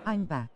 I'm back.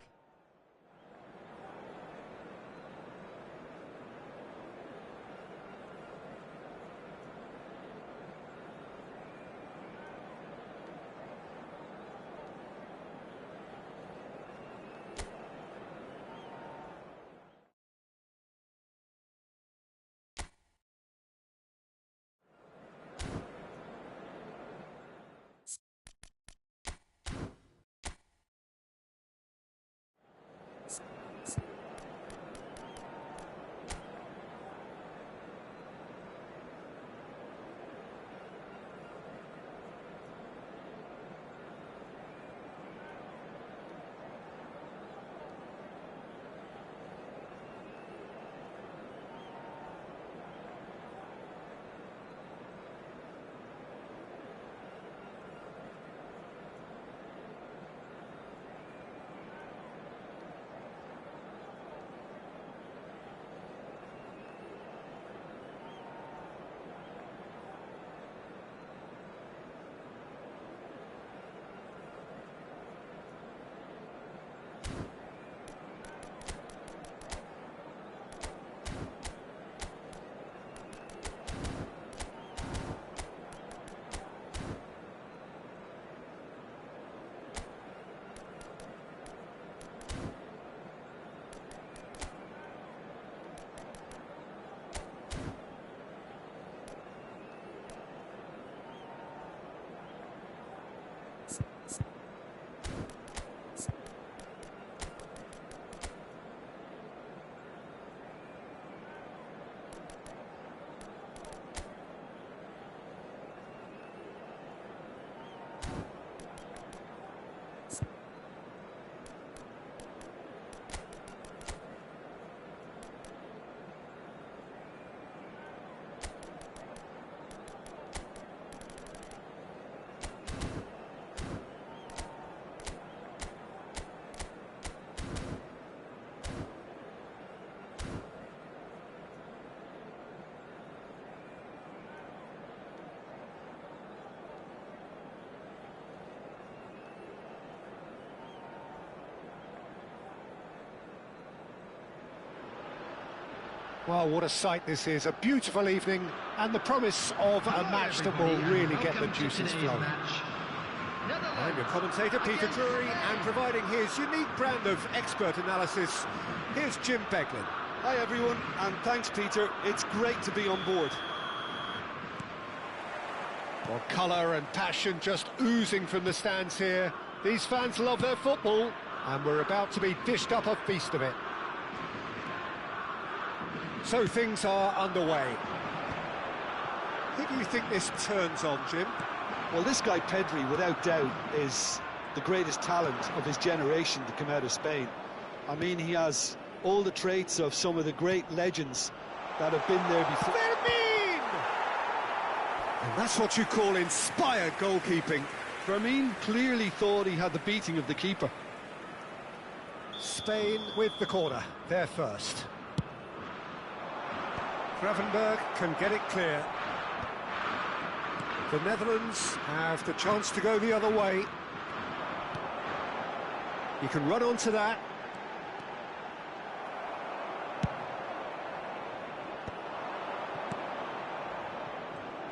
Well, what a sight this is. A beautiful evening and the promise of a match that will really get the juices flowing. I'm your commentator, Peter Drury, and providing his unique brand of expert analysis, here's Jim Beglin. Hi everyone, and thanks Peter. It's great to be on board. Well, colour and passion just oozing from the stands here. These fans love their football, and we're about to be dished up a feast of it. So things are underway. Who do you think this turns on, Jim? Well, this guy Pedri, without doubt, is the greatest talent of his generation to come out of Spain. I mean, he has all the traits of some of the great legends that have been there before. And that's what you call inspired goalkeeping. Fermin clearly thought he had the beating of the keeper. Spain with the corner, they're first. Gravenberg can get it clear. The Netherlands have the chance to go the other way. He can run onto that.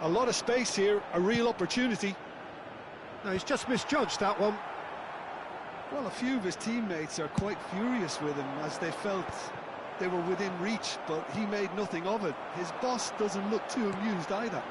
A lot of space here, a real opportunity. No, he's just misjudged that one. Well, a few of his teammates are quite furious with him as they felt they were within reach, but he made nothing of it. His boss doesn't look too amused either.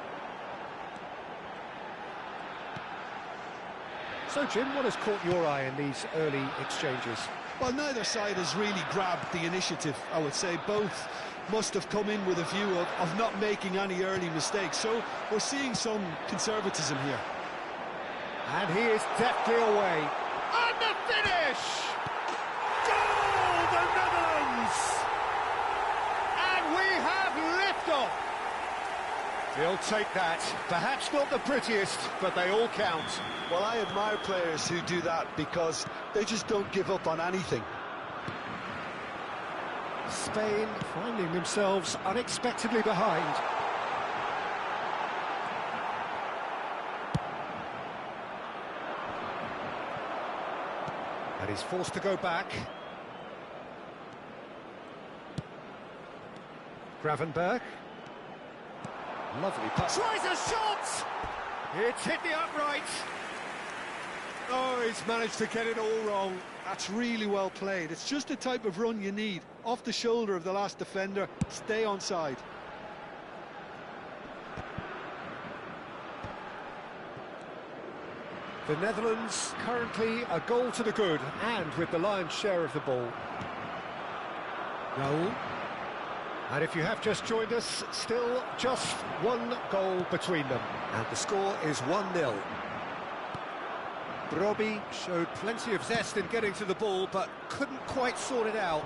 So, Jim, what has caught your eye in these early exchanges? Well, neither side has really grabbed the initiative, I would say. Both must have come in with a view of not making any early mistakes. So we're seeing some conservatism here. And he is deftly away. And the finish! Goal, the Netherlands! And we have liftoff. He'll take that. Perhaps not the prettiest, but they all count. Well, I admire players who do that because they just don't give up on anything. Spain finding themselves unexpectedly behind. And he's forced to go back. Gravenberch. Lovely pass. Tries a shot! It's hit the upright. Oh, he's managed to get it all wrong. That's really well played. It's just the type of run you need. Off the shoulder of the last defender, stay onside. The Netherlands currently a goal to the good, and with the lion's share of the ball. Raul. And if you have just joined us, still just one goal between them. And the score is 1-0. Brobbey showed plenty of zest in getting to the ball, but couldn't quite sort it out.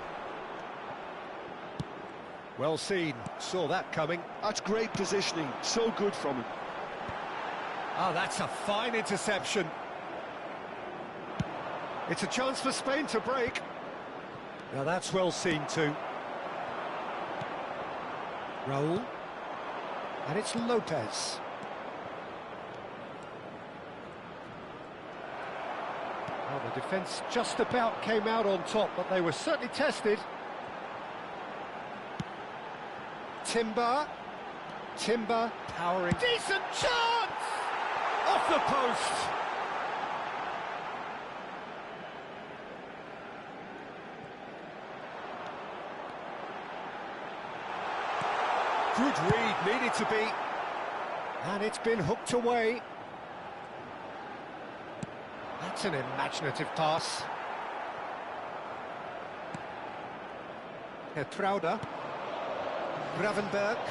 Well seen, saw that coming. That's great positioning, so good from him. Oh, that's a fine interception. It's a chance for Spain to break. Now that's well seen too. Raul. And it's Lopez. Well, the defence just about came out on top, but they were certainly tested. Timber powering. Decent chance! Off the post! Good read, needed to be. And it's been hooked away. That's an imaginative pass. Hertrauda. Gravenberch.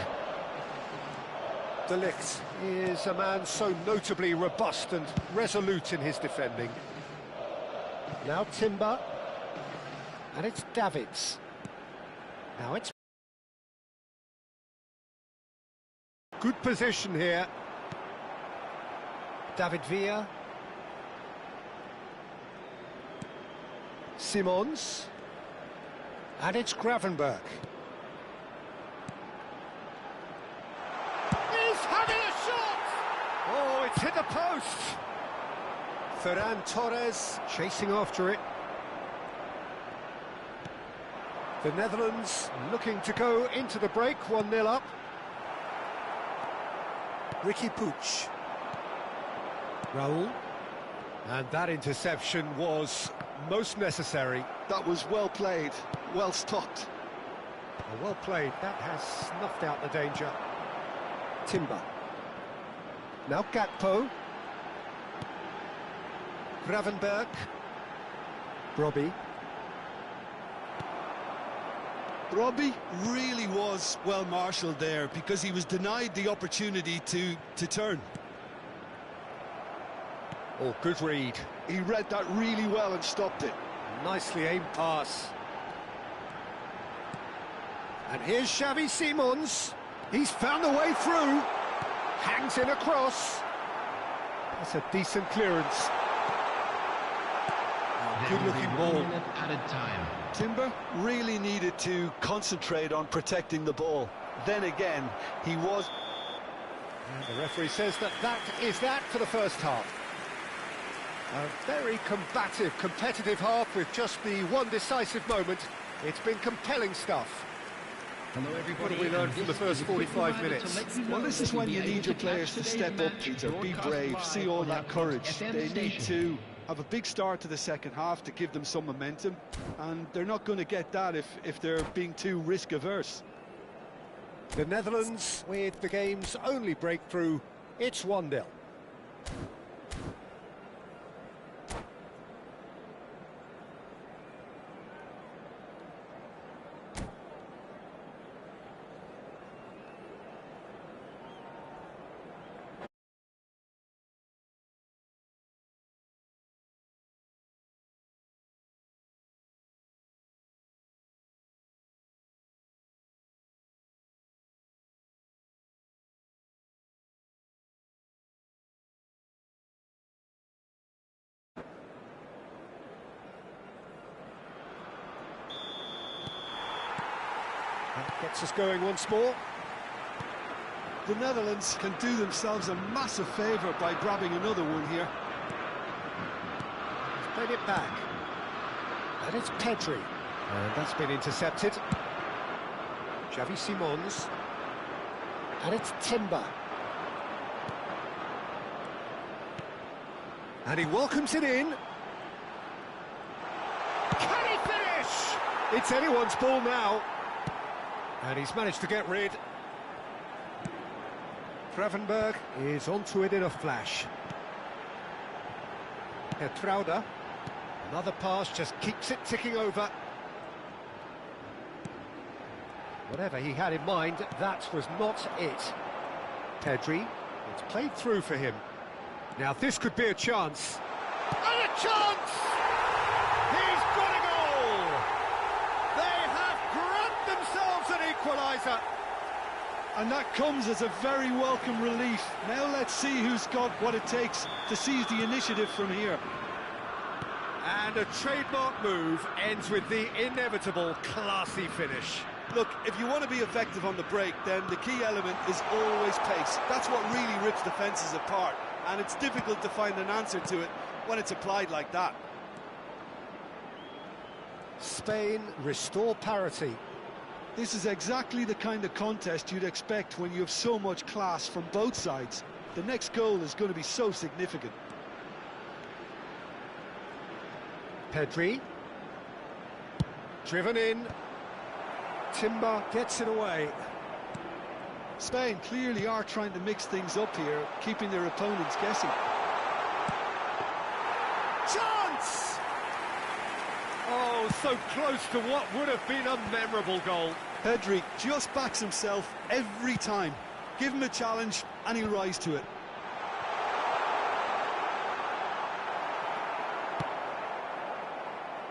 De Ligt is a man so notably robust and resolute in his defending. Now Timber. And it's Davids. Now it's... Good position here. David Villa. Simons. And it's Gravenberch. He's having a shot! Oh, it's hit the post! Ferran Torres chasing after it. The Netherlands looking to go into the break, 1-0 up. Ricky Puig. Raul. And that interception was most necessary. That was well played, well stopped. Well played, that has snuffed out the danger. Timber. Now Gakpo. Gravenberch. Brobbey. Brobbey really was well marshalled there because he was denied the opportunity to turn. Oh, good read. He read that really well and stopped it. Nicely aimed pass. And here's Xavi Simons. He's found a way through. Hangs in across. That's a decent clearance. Good-looking ball. Added time. Timber really needed to concentrate on protecting the ball. Then again, he was... And the referee says that is that for the first half. A very combative, competitive half with just the one decisive moment. It's been compelling stuff. Hello everybody. What have we learned from the first 45 minutes? Well, this is when you need your players to step up, Peter, be brave, see all that courage. They need to have a big start to the second half to give them some momentum, and they're not going to get that if they're being too risk-averse. The Netherlands with the game's only breakthrough. It's 1-0. That gets us going once more. The Netherlands can do themselves a massive favour by grabbing another one here. He's played it back. And it's Pedri. And that's been intercepted. Xavi Simons. And it's Timber. And he welcomes it in. Can he finish? It's anyone's ball now. And he's managed to get rid. Gravenberg is onto it in a flash. Trauda. Another pass just keeps it ticking over. Whatever he had in mind, that was not it. Pedri, it's played through for him. Now this could be a chance. And a chance! He's got a goal! They have grabbed themselves an equaliser. And that comes as a very welcome relief. Now let's see who's got what it takes to seize the initiative from here. And a trademark move ends with the inevitable classy finish. Look, if you want to be effective on the break, then the key element is always pace. That's what really rips defences apart, and it's difficult to find an answer to it when it's applied like that. Spain restore parity. This is exactly the kind of contest you'd expect when you have so much class from both sides. The next goal is going to be so significant. Pedri. Driven in. Timber gets it away. Spain clearly are trying to mix things up here, keeping their opponents guessing. Chance! Oh, so close to what would have been a memorable goal. Pedri just backs himself every time. Give him a challenge and he'll rise to it.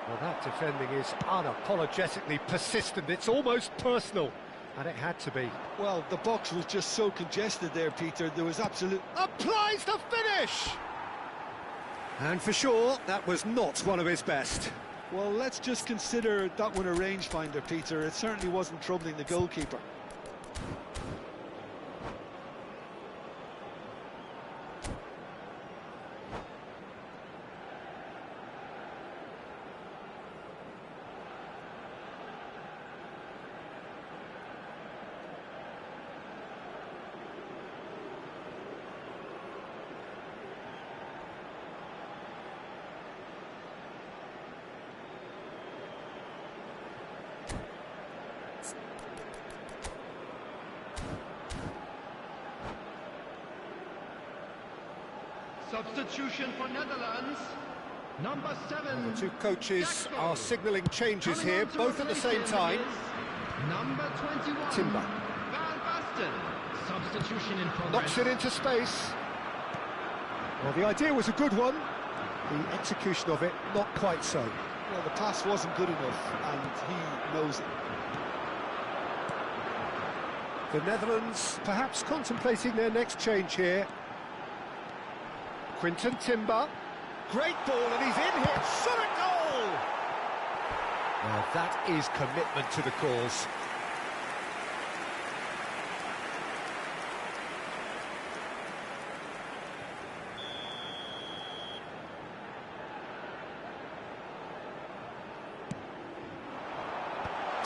Well, that defending is unapologetically persistent. It's almost personal, and it had to be. Well, the box was just so congested there, Peter. There was absolute... Applies the finish! And for sure, that was not one of his best. Well, let's just consider that one a rangefinder, Peter. It certainly wasn't troubling the goalkeeper. Substitution for Netherlands. Number 7. The two coaches are signalling changes here, both at the same time. Number 21. Timber. Van Basten. Substitution in progress. Knocks it into space. Well, the idea was a good one. The execution of it, not quite so. Well, the pass wasn't good enough, and he knows it. The Netherlands perhaps contemplating their next change here. Quinton Timber. Great ball, and he's in here. Shot a goal! Well, that is commitment to the cause.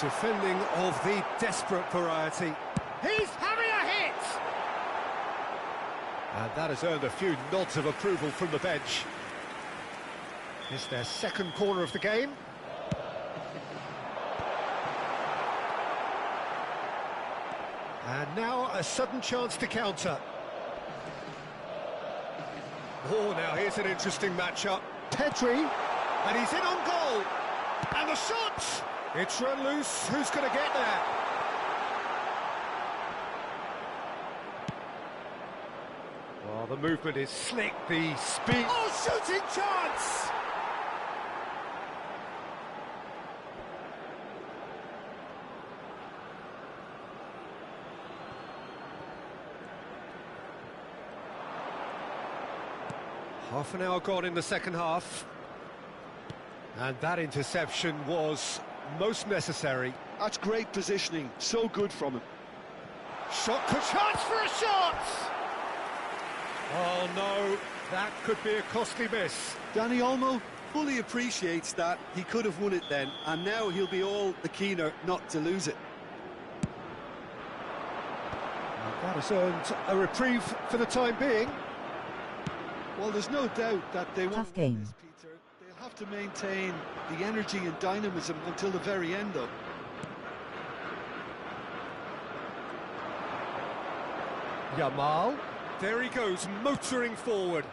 Defending of the desperate variety. He's having a hit! And that has earned a few nods of approval from the bench. It's their second corner of the game. And now a sudden chance to counter. Oh, now here's an interesting matchup. Pedri, and he's in on goal. And the shot! It's run loose. Who's going to get there? Well, the movement is slick, the speed... Oh, shooting chance! Half an hour gone in the second half. And that interception was most necessary. That's great positioning, so good from him. Shot, chance for a shot! Oh no, that could be a costly miss. Danny Olmo, fully appreciates that he could have won it then, and now he'll be all the keener not to lose it. That has earned a reprieve for the time being. Well, there's no doubt that they want to win game. this, Peter. They'll have to maintain the energy and dynamism until the very end, though. Yamal, there he goes, motoring forward.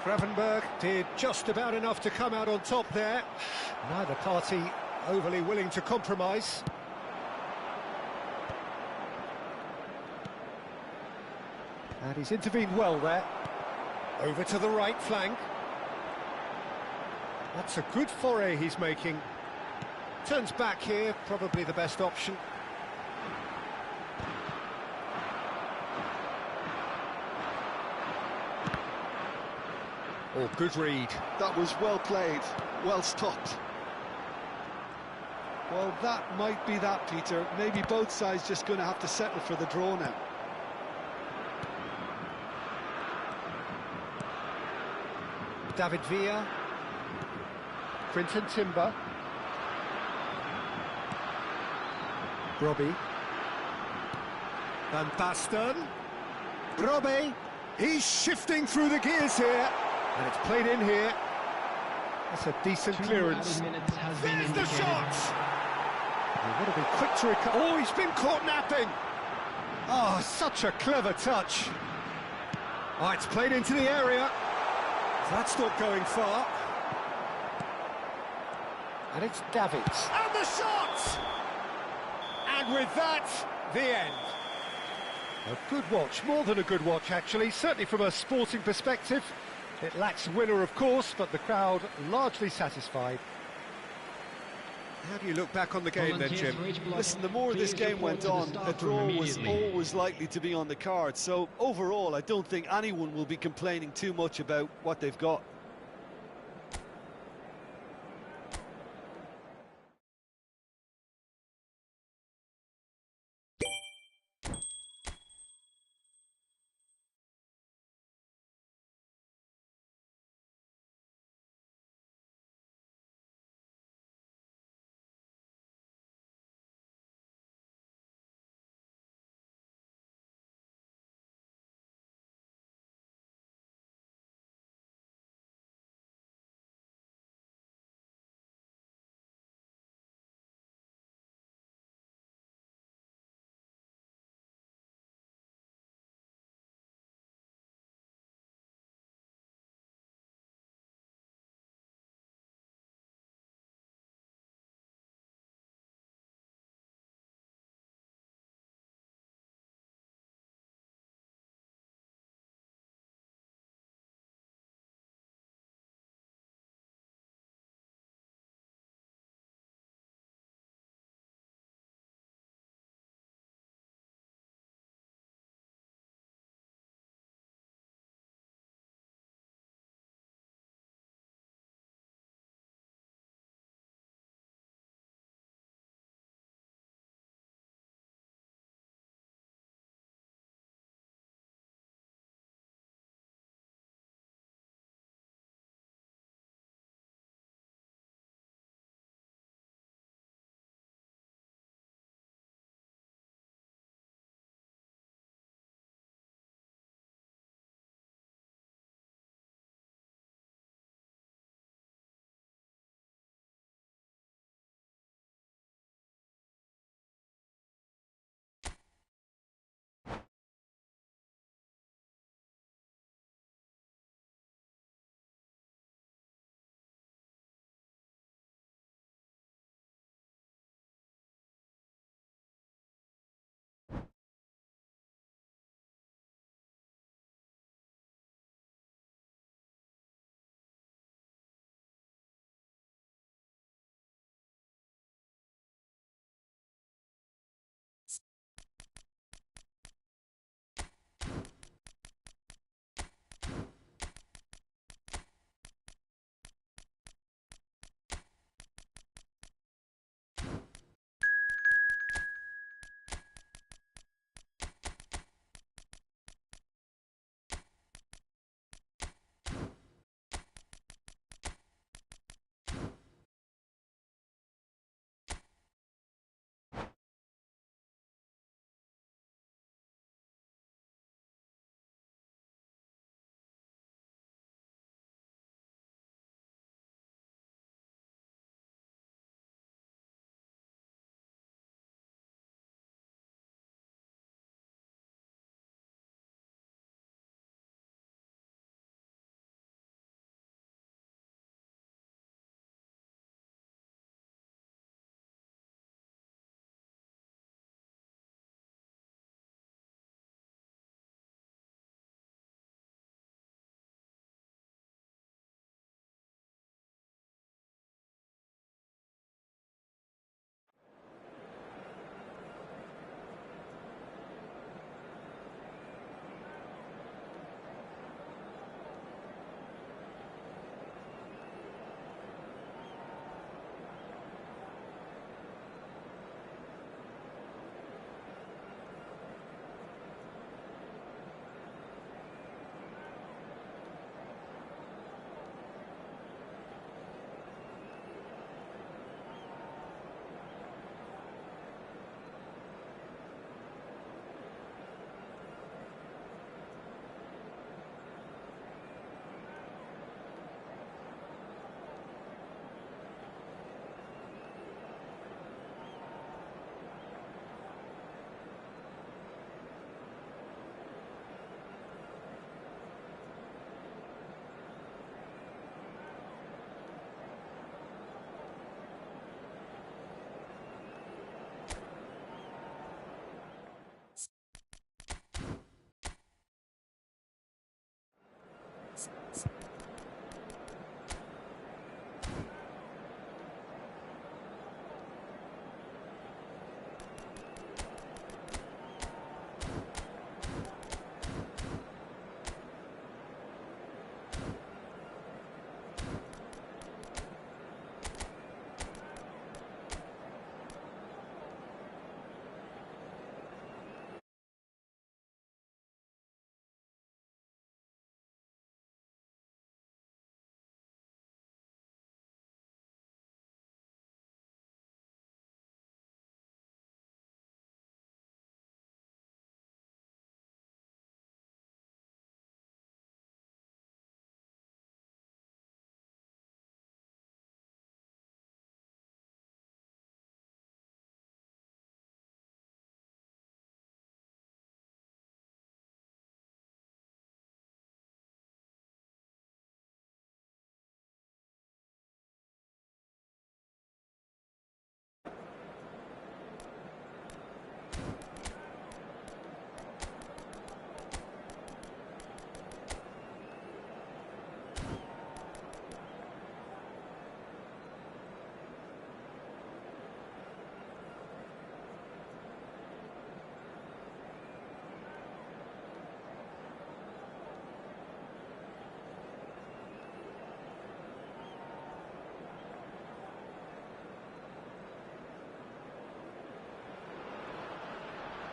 Gravenberg did just about enough to come out on top there. Neither party overly willing to compromise. And he's intervened well there. Over to the right flank. That's a good foray he's making. Turns back here, probably the best option. Oh, good read. That was well played, well stopped. Well, that might be that, Peter. Maybe both sides just going to have to settle for the draw now. David Villa. Quinton Timber. Robbie. Van Basten. Robbie. He's shifting through the gears here. And it's played in here. That's a decent clearance. There's the shot! He would have been quick to recover. Oh, he's been caught napping. Oh, such a clever touch. Oh, it's played into the area. That's not going far. And it's Davids. And the shot! And with that, the end. A good watch, more than a good watch actually, certainly from a sporting perspective. It lacks a winner, of course, but the crowd largely satisfied. How do you look back on the game then, Jim? Listen, the more this game went on, a draw was always likely to be on the card. So overall, I don't think anyone will be complaining too much about what they've got.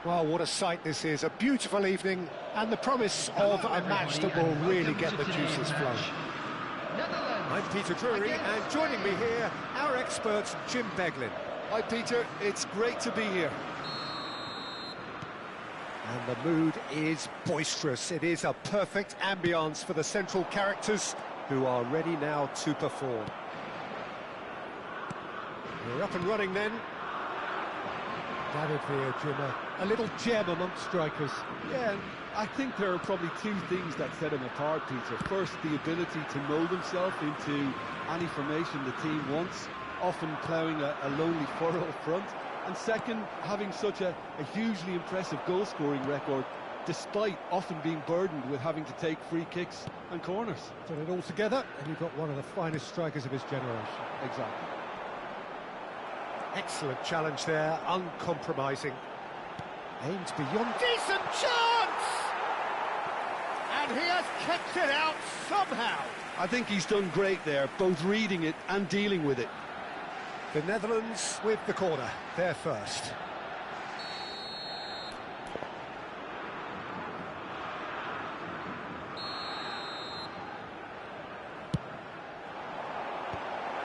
Well, what a sight this is. A beautiful evening and the promise of a match that will really get the juices flowing. I'm Peter Drury, and joining me here, our expert, Jim Beglin. Hi, Peter. It's great to be here. And the mood is boisterous. It is a perfect ambience for the central characters who are ready now to perform. We're up and running then. Gathered here, Jim, a little gem amongst strikers. Yeah, I think there are probably two things that set him apart, Peter. First, the ability to mould himself into any formation the team wants, often ploughing a lonely furrow up front. And second, having such a hugely impressive goal-scoring record, despite often being burdened with having to take free kicks and corners. Put it all together, and you've got one of the finest strikers of his generation. Exactly. Excellent challenge there, uncompromising. Aims beyond. Decent chance! And he has kept it out somehow. I think he's done great there, both reading it and dealing with it. The Netherlands with the corner, they're first.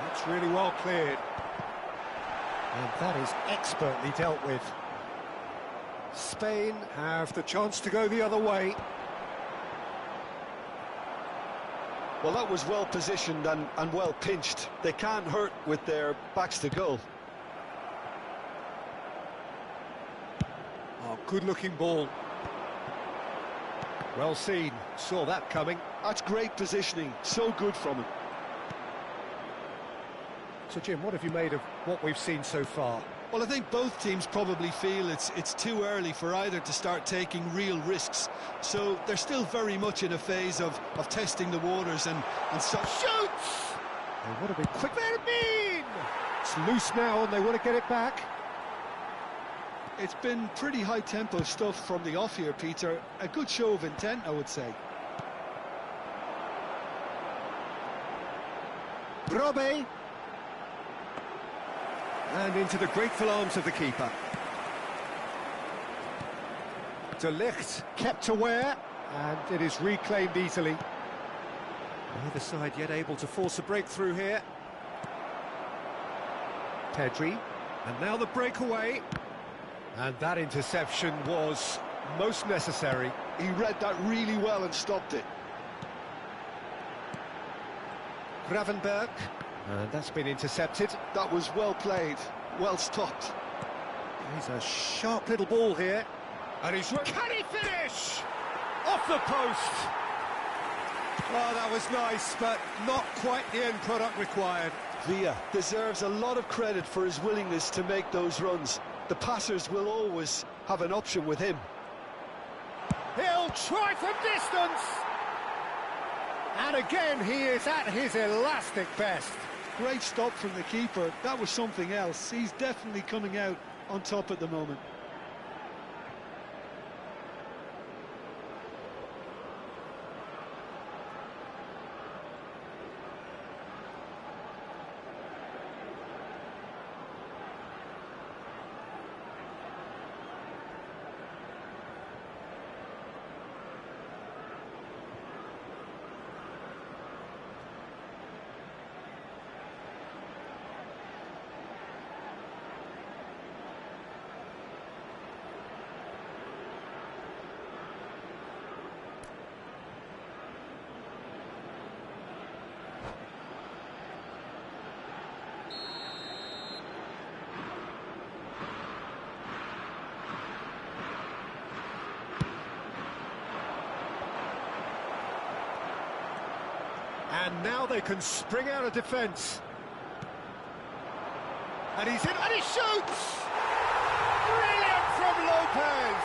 That's really well cleared. And that is expertly dealt with. Spain have the chance to go the other way. Well, that was well positioned and well pinched. They can't hurt with their backs to goal. Oh, good-looking ball. Well seen, saw that coming. That's great positioning, so good from him. So, Jim, what have you made of what we've seen so far? Well, I think both teams probably feel it's too early for either to start taking real risks. So they're still very much in a phase of testing the waters and so... Shoots! And what a big quick... Vermeer! It's loose now and they want to get it back. It's been pretty high-tempo stuff from the off here, Peter. A good show of intent, I would say. Brobbey. And into the grateful arms of the keeper. De Ligt kept aware, and it is reclaimed easily. Neither side yet able to force a breakthrough here. Pedri, and now the breakaway. And that interception was most necessary. He read that really well and stopped it. Gravenberg. And that's been intercepted. That was well played, well stopped. He's a sharp little ball here. And he's... Can he finish? Off the post! Oh, that was nice, but not quite the end product required. Villa deserves a lot of credit for his willingness to make those runs. The passers will always have an option with him. He'll try from distance! And again, he is at his elastic best. Great stop from the keeper. That was something else. He's definitely coming out on top at the moment. And now they can spring out of defence. And he's in, and he shoots! Brilliant from Lopez!